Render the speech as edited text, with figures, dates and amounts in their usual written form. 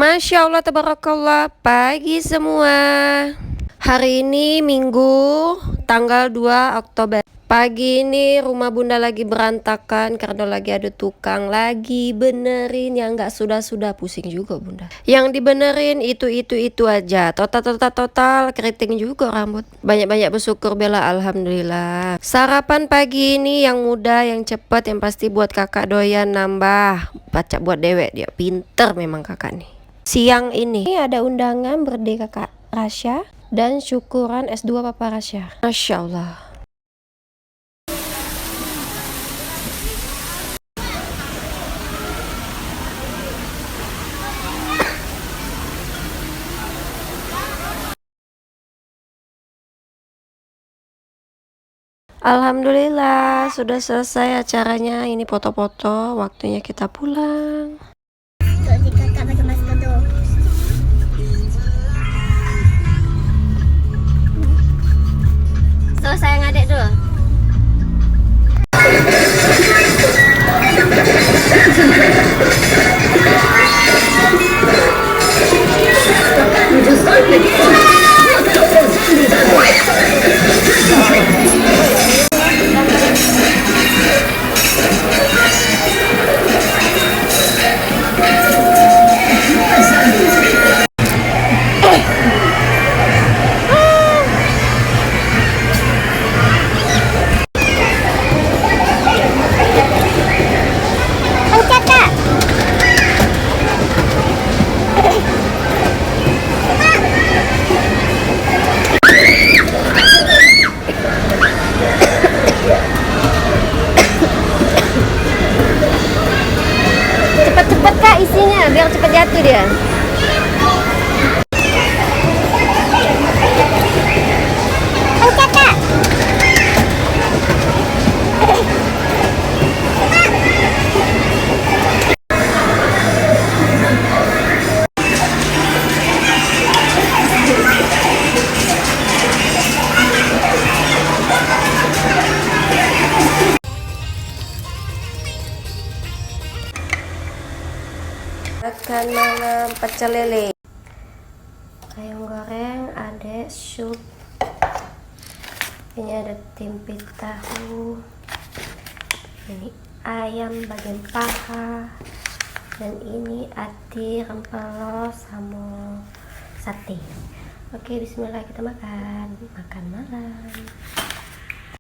Masya Allah, tabarakallah, pagi semua. Hari ini Minggu, tanggal 2 Oktober. Pagi ini rumah bunda lagi berantakan karena lagi ada tukang lagi benerin yang nggak sudah pusing juga bunda. Yang dibenerin itu aja. Total keriting juga rambut. Banyak bersyukur bela alhamdulillah. Sarapan pagi ini yang mudah, yang cepat, yang pasti buat kakak doyan nambah. Baca buat dewek, dia pinter memang kakak nih. Siang ini ada undangan birthday kakak Rasya dan syukuran S2 Papa Rasya. Masya Allah. Alhamdulillah sudah selesai acaranya. Ini foto-foto, waktunya kita pulang. Tuh, kakak pakai masker tuh. Selesai ngadek tuh. Cepet-cepet kak isinya biar cepet jatuh dia. Kak. Makan malam pecel lele, ayam goreng, ada sup, ini ada tempe tahu, ini ayam bagian paha, dan ini ati rempelo sama sate. Oke, bismillah, kita makan malam.